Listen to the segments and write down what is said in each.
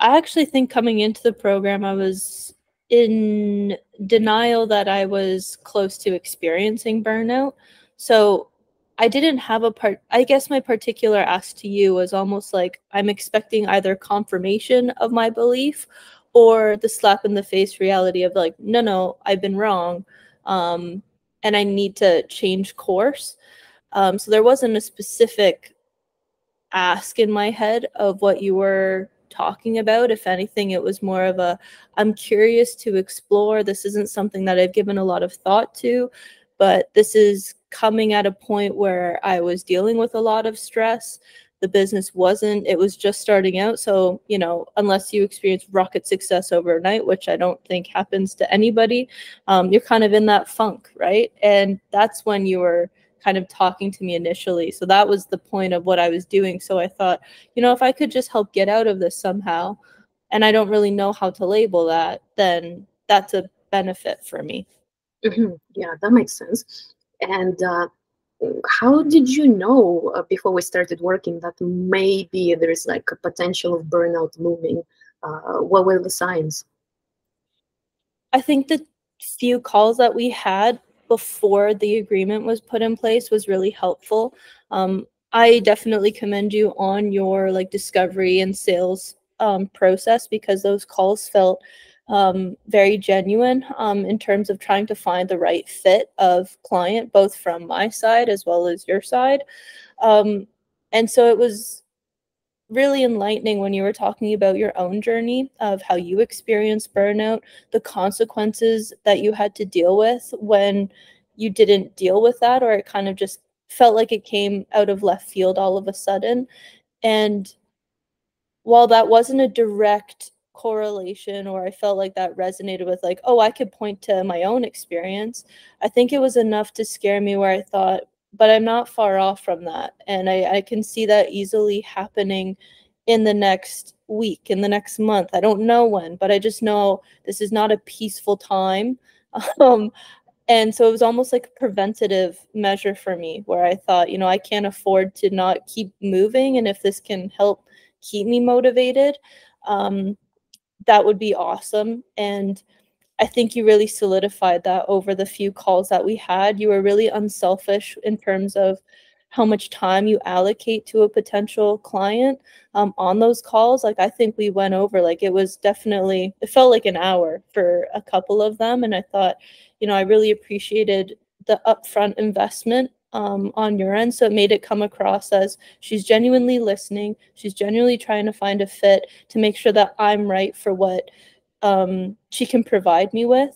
I actually think coming into the program, I was in denial that I was close to experiencing burnout. So I didn't have a part, I guess my particular ask to you was almost like I'm expecting either confirmation of my belief or the slap in the face reality of like, no, no, I've been wrong. Um, and I need to change course. So there wasn't a specific ask in my head of what you were talking about. If anything, it was more of a, I'm curious to explore. This isn't something that I've given a lot of thought to, but this is coming at a point where I was dealing with a lot of stress. The business wasn't, it was just starting out. So, you know, unless you experience rocket success overnight, which I don't think happens to anybody, you're kind of in that funk, right? And that's when you were kind of talking to me initially. So that was the point of what I was doing. So I thought, you know, if I could just help get out of this somehow, and I don't really know how to label that, then that's a benefit for me. Yeah, that makes sense. And how did you know before we started working that maybe there's like a potential of burnout looming? What were the signs? I think the few calls that we had before the agreement was put in place was really helpful. I definitely commend you on your like discovery and sales process, because those calls felt very genuine in terms of trying to find the right fit of client, both from my side as well as your side. Um, and so it was really enlightening when you were talking about your own journey of how you experienced burnout, the consequences that you had to deal with when you didn't deal with that, or it kind of just felt like it came out of left field all of a sudden. And while that wasn't a direct correlation, or I felt like that resonated with like, oh, I could point to my own experience, I think it was enough to scare me where I thought, but I'm not far off from that. And I can see that easily happening in the next week, in the next month. I don't know when, but I just know this is not a peaceful time. Um, and so it was almost like a preventative measure for me where I thought, you know, I can't afford to not keep moving. And if this can help keep me motivated, um, that would be awesome. And I think you really solidified that over the few calls that we had. You were really unselfish in terms of how much time you allocate to a potential client on those calls. Like I think we went over, like it was definitely, it felt like an hour for a couple of them. And I thought, you know, I really appreciated the upfront investment on your end. So it made it come across as she's genuinely listening. She's genuinely trying to find a fit to make sure that I'm right for what she can provide me with,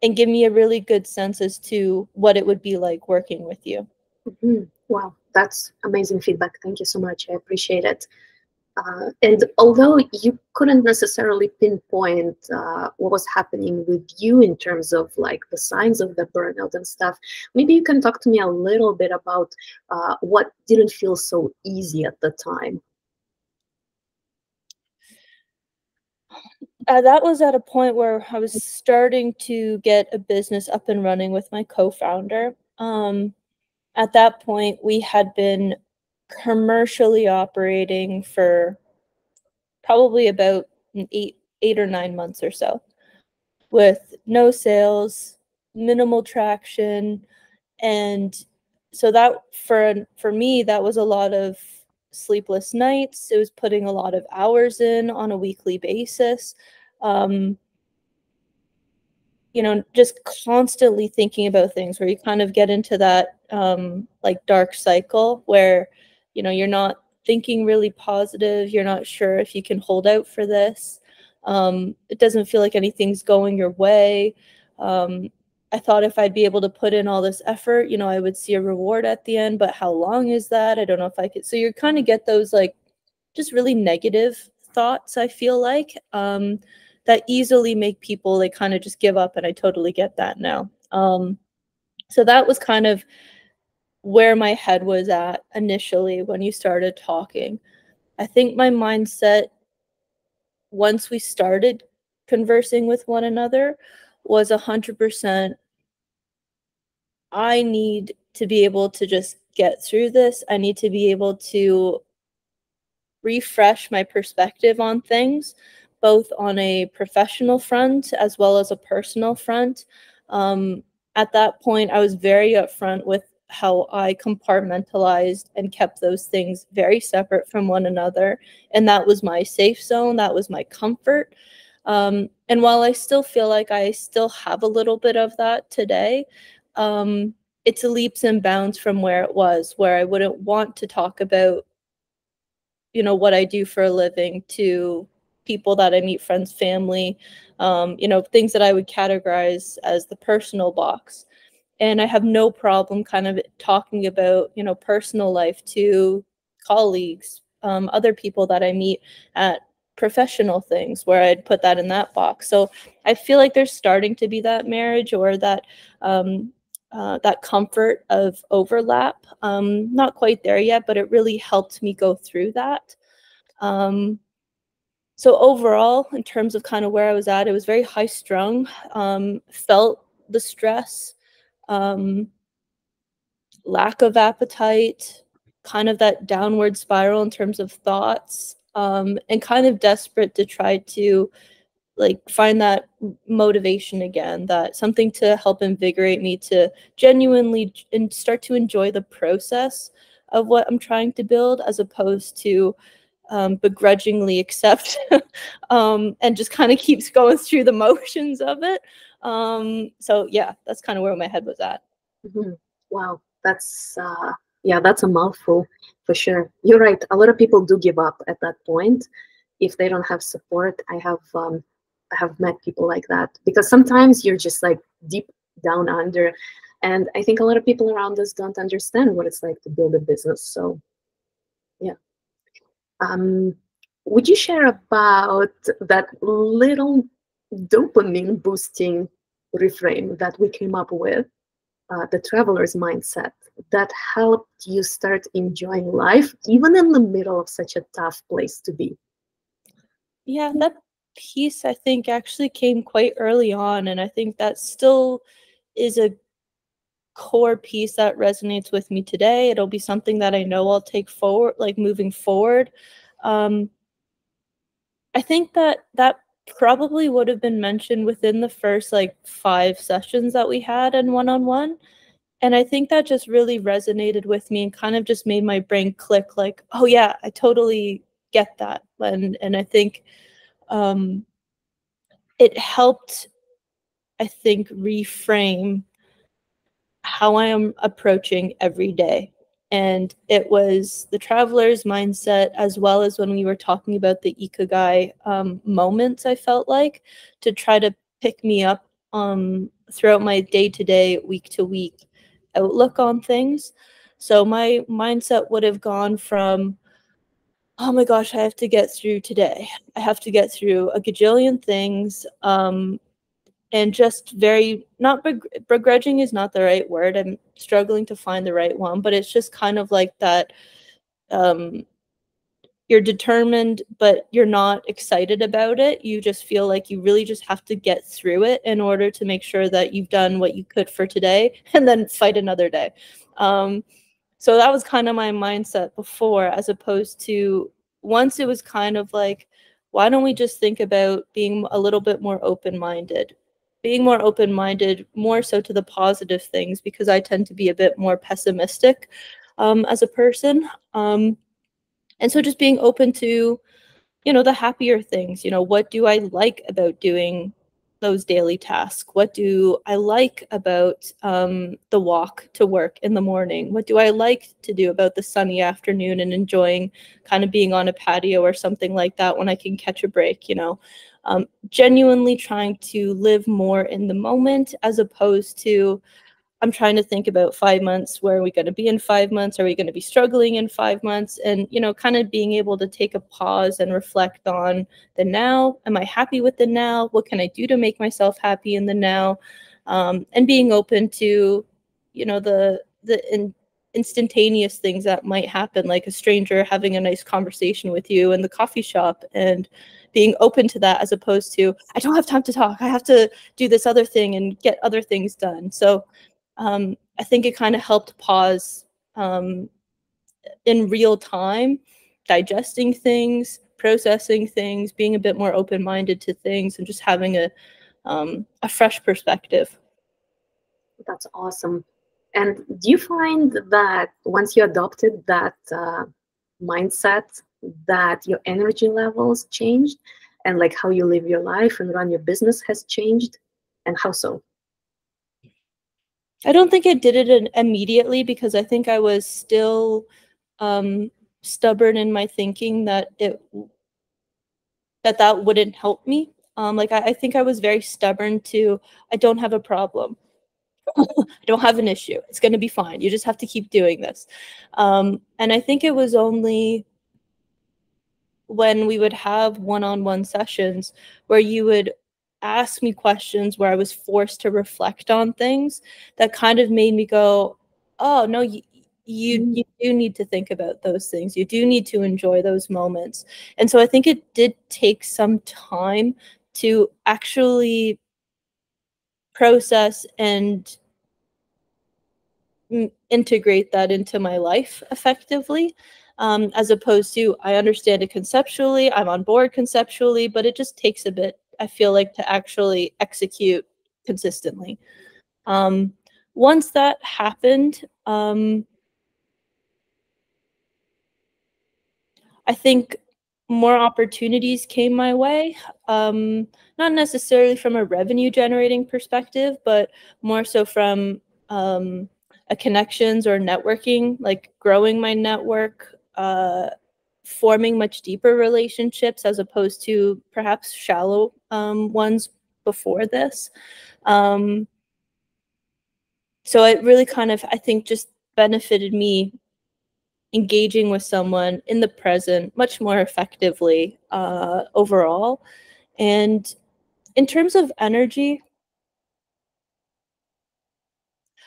and give me a really good sense as to what it would be like working with you. Wow, that's amazing feedback. Thank you so much. I appreciate it. And although you couldn't necessarily pinpoint what was happening with you in terms of like the signs of the burnout and stuff, maybe you can talk to me a little bit about what didn't feel so easy at the time. That was at a point where I was starting to get a business up and running with my co-founder. At that point, we had been commercially operating for probably about 8 or 9 months or so, with no sales, minimal traction. And so that for me, that was a lot of sleepless nights. It was putting a lot of hours in on a weekly basis. Um, you know, just constantly thinking about things where you kind of get into that like dark cycle where, you know, you're not thinking really positive. You're not sure if you can hold out for this. It doesn't feel like anything's going your way. Um, I thought if I'd be able to put in all this effort, you know, I would see a reward at the end, but how long is that? I don't know if I could. So you kind of get those like just really negative thoughts, I feel like, that easily make people like kind of just give up. And I totally get that now. So that was kind of where my head was at initially when you started talking. I think my mindset, once we started conversing with one another, was 100%. I need to be able to just get through this. I need to be able to refresh my perspective on things, both on a professional front as well as a personal front. At that point, I was very upfront with how I compartmentalized and kept those things very separate from one another. And that was my safe zone, that was my comfort. And while I still feel like I still have a little bit of that today, it's a leaps and bounds from where it was, where I wouldn't want to talk about, what I do for a living to people that I meet, friends, family, things that I would categorize as the personal box. And I have no problem kind of talking about, personal life to colleagues, other people that I meet at professional things where I'd put that in that box. So I feel like there's starting to be that marriage or that comfort of overlap. Not quite there yet, but it really helped me go through that. So overall, in terms of kind of where I was at, it was very high strung, felt the stress, um, lack of appetite, kind of that downward spiral in terms of thoughts, and kind of desperate to try to like find that motivation again, that something to help invigorate me to genuinely and start to enjoy the process of what I'm trying to build, as opposed to begrudgingly accept and just kind of keeps going through the motions of it. So yeah, that's kind of where my head was at. Mhm. Wow, that's yeah, that's a mouthful for sure. You're right. A lot of people do give up at that point if they don't have support. I have met people like that because sometimes you're just like deep down under, and I think a lot of people around us don't understand what it's like to build a business. So yeah. Um, would you share about that little dopamine boosting reframe that we came up with, the traveler's mindset, that helped you start enjoying life even in the middle of such a tough place to be? Yeah, that piece I think actually came quite early on, and I think that still is a core piece that resonates with me today. It'll be something that I know I'll take forward, like moving forward. Um, I think that probably would have been mentioned within the first like 5 sessions that we had in one-on-one. And I think that just really resonated with me and kind of just made my brain click like, oh yeah, I totally get that. And I think um, it helped, I think, reframe how I am approaching every day. And it was the traveler's mindset, as well as when we were talking about the ikigai moments, I felt like, to try to pick me up throughout my day to day, week to week outlook on things. So my mindset would have gone from, oh my gosh, I have to get through today. I have to get through a gajillion things. And just very not begrudging is not the right word. I'm struggling to find the right one, but it's just kind of like that. Um, you're determined, but you're not excited about it. You just feel like you really just have to get through it in order to make sure that you've done what you could for today, and then fight another day. Um, so that was kind of my mindset before, as opposed to once it was kind of like, why don't we just think about being a little bit more open-minded? Being more open-minded, more so to the positive things, because I tend to be a bit more pessimistic as a person. And so just being open to, the happier things. What do I like about doing those daily tasks? What do I like about the walk to work in the morning? What do I like to do about the sunny afternoon and enjoying kind of being on a patio or something like that when I can catch a break? Genuinely trying to live more in the moment, as opposed to I'm trying to think about 5 months. Where are we going to be in 5 months? Are we going to be struggling in 5 months? And, kind of being able to take a pause and reflect on the now. Am I happy with the now? What can I do to make myself happy in the now? And being open to, the instantaneous things that might happen, like a stranger having a nice conversation with you in the coffee shop, and being open to that, as opposed to, I don't have time to talk. I have to do this other thing and get other things done. So I think it kind of helped pause in real time digesting things, processing things, being a bit more open-minded to things, and just having a fresh perspective. That's awesome. And do you find that once you adopted that mindset, that your energy levels changed, and like how you live your life and run your business has changed? And how so? I don't think I did it immediately, because I think I was still stubborn in my thinking that that wouldn't help me. Like I think I was very stubborn to, I don't have a problem. I don't have an issue. It's going to be fine. You just have to keep doing this. And I think it was only when we would have one-on-one sessions where you would ask me questions where I was forced to reflect on things that kind of made me go, oh, no, you do need to think about those things. You do need to enjoy those moments. And so I think it did take some time to actually process and integrate that into my life effectively, as opposed to, I understand it conceptually, I'm on board conceptually, but it just takes a bit, I feel like, to actually execute consistently. Once that happened, I think more opportunities came my way, not necessarily from a revenue generating perspective, but more so from a connections or networking, like growing my network, forming much deeper relationships as opposed to perhaps shallow ones before this. So it really kind of, I think, just benefited me engaging with someone in the present much more effectively overall. And in terms of energy,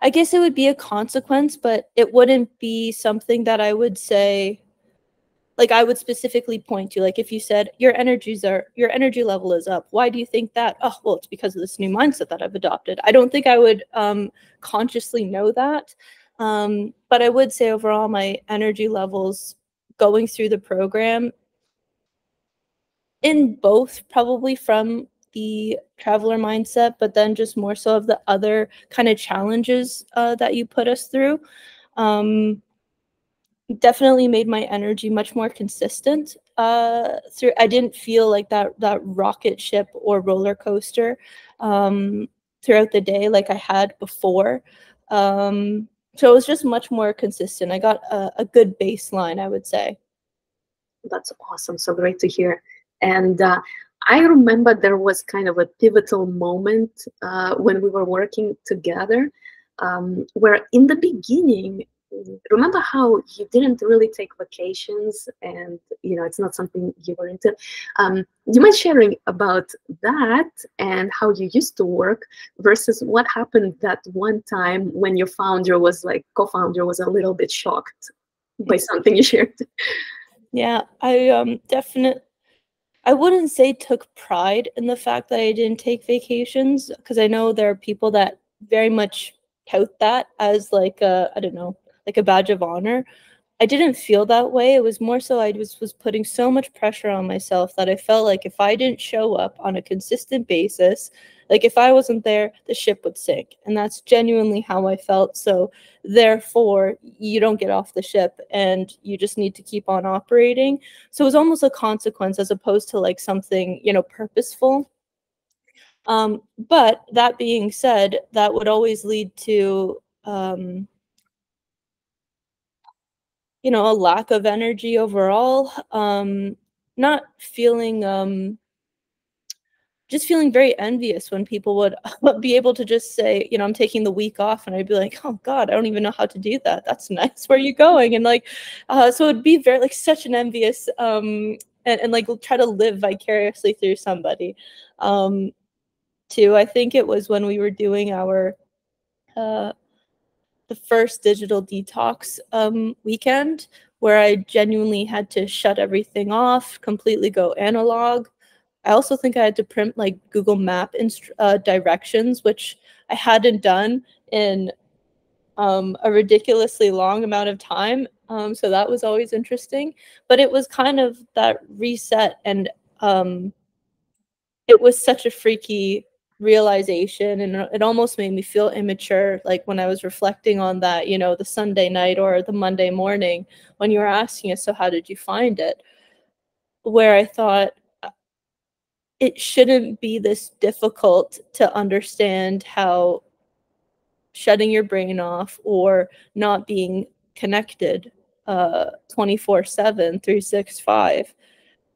I guess it would be a consequence, but it wouldn't be something that I would say, like I would specifically point to, like if you said your energy level is up, why do you think that? Oh, well, it's because of this new mindset that I've adopted. I don't think I would consciously know that. But I would say overall my energy levels going through the program, in both probably from the traveler mindset, but then just more so of the other kind of challenges that you put us through, definitely made my energy much more consistent. I didn't feel like that rocket ship or roller coaster throughout the day like I had before. So it was just much more consistent. I got a good baseline, I would say. That's awesome. So great to hear. And I remember there was kind of a pivotal moment when we were working together, where in the beginning, remember how you didn't really take vacations, and it's not something you were into. Do you mind sharing about that and how you used to work versus what happened that one time when your co-founder was a little bit shocked by something you shared? Yeah, I definitely, I wouldn't say took pride in the fact that I didn't take vacations, because I know there are people that very much tout that as like a, I don't know, like a badge of honor. I didn't feel that way. It was more so I was putting so much pressure on myself that I felt like if I didn't show up on a consistent basis, like if I wasn't there, the ship would sink. And that's genuinely how I felt. So therefore, you don't get off the ship and you just need to keep on operating. So it was almost a consequence as opposed to like something, purposeful. But that being said, that would always lead to a lack of energy overall, not feeling just feeling very envious when people would be able to just say, I'm taking the week off, and I'd be like, oh God, I don't even know how to do that. That's nice. Where are you going? And like, so it'd be very like such an envious, and like try to live vicariously through somebody. Too, I think it was when we were doing our the first digital detox weekend, where I genuinely had to shut everything off, completely go analog. I also think I had to print like Google Map directions, which I hadn't done in a ridiculously long amount of time. So that was always interesting. But it was kind of that reset, and it was such a freaky realization, and it almost made me feel immature, like when I was reflecting on that, you know, the Sunday night or the Monday morning when you were asking us, so how did you find it? Where I thought it shouldn't be this difficult to understand how shutting your brain off or not being connected 24/7, 365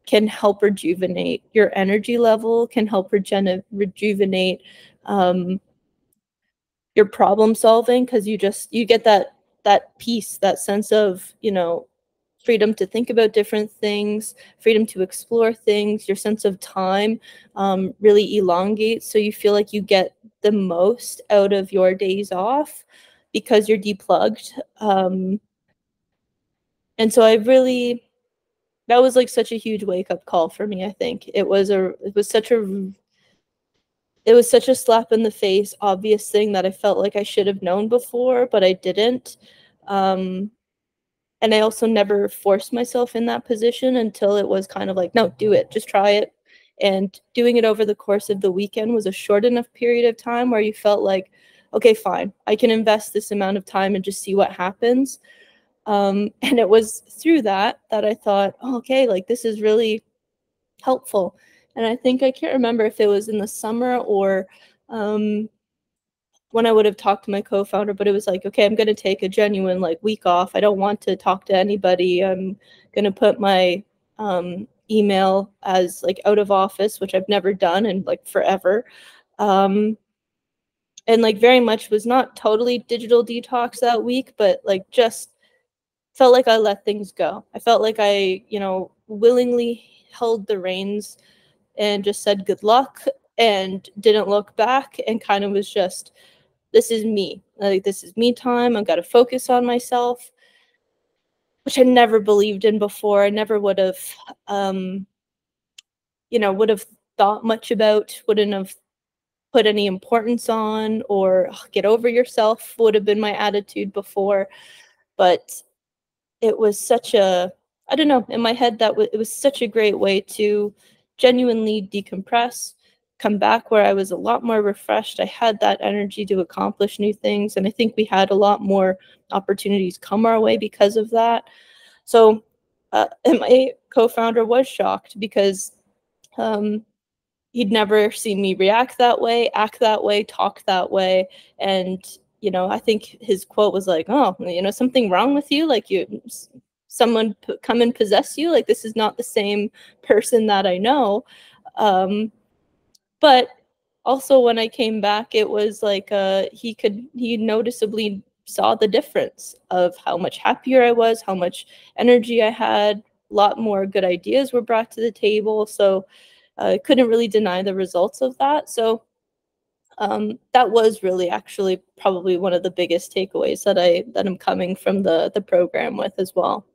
can help rejuvenate your energy level, can help rejuvenate um, your problem solving, because you get that peace, that sense of, you know, freedom to think about different things, freedom to explore things. Your sense of time really elongates, so you feel like you get the most out of your days off because you're deplugged. And so I really, that was like such a huge wake up call for me. I think it was such a slap in the face, obvious thing that I felt like I should have known before, but I didn't. Um, and I also never forced myself in that position until it was kind of like, no, do it, just try it. And doing it over the course of the weekend was a short enough period of time where you felt like, okay, fine, I can invest this amount of time and just see what happens. And it was through that I thought, oh, okay, like this is really helpful. And I think, I can't remember if it was in the summer or um, when I would have talked to my co-founder, but it was like, okay, I'm going to take a genuine like week off. I don't want to talk to anybody. I'm going to put my email as like out of office, which I've never done in like forever. And like very much was not totally digital detox that week, but like just felt like I let things go. I felt like I, you know, willingly held the reins and just said good luck and didn't look back, and kind of was just, this is me. Like, this is me time. I've got to focus on myself, which I never believed in before. I never would have, you know, would have thought much about, wouldn't have put any importance on, or get over yourself would have been my attitude before. But it was such a, I don't know, in my head, it was such a great way to genuinely decompress, come back where I was a lot more refreshed. I had that energy to accomplish new things, and I think we had a lot more opportunities come our way because of that. So and my co-founder was shocked because he'd never seen me react that way, act that way, talk that way. And, you know, I think his quote was like, oh, you know, something wrong with you? Like, someone come and possess you? Like, this is not the same person that I know. But also when I came back, it was like he noticeably saw the difference of how much happier I was, how much energy I had, a lot more good ideas were brought to the table. So I couldn't really deny the results of that. So that was really actually probably one of the biggest takeaways that I'm coming from the program with as well.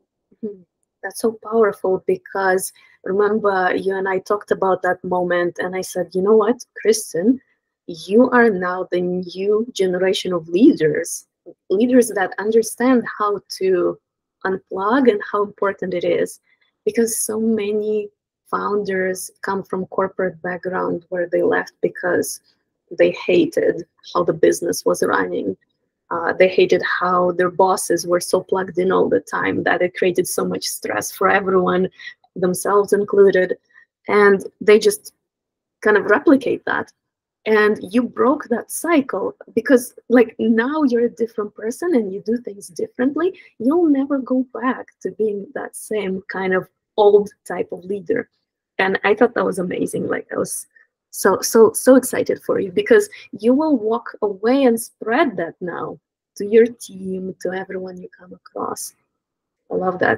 That's so powerful, because remember, you and I talked about that moment, and I said, you know what, Kristen, you are now the new generation of leaders, leaders that understand how to unplug and how important it is, because so many founders come from corporate background where they left because they hated how the business was running. They hated how their bosses were so plugged in all the time that it created so much stress for everyone, themselves included. And they just kind of replicate that. And you broke that cycle, because like now you're a different person and you do things differently. You'll never go back to being that same kind of old type of leader. And I thought that was amazing. Like, I was so excited for you, because you will walk away and spread that now to your team, to everyone you come across. I love that.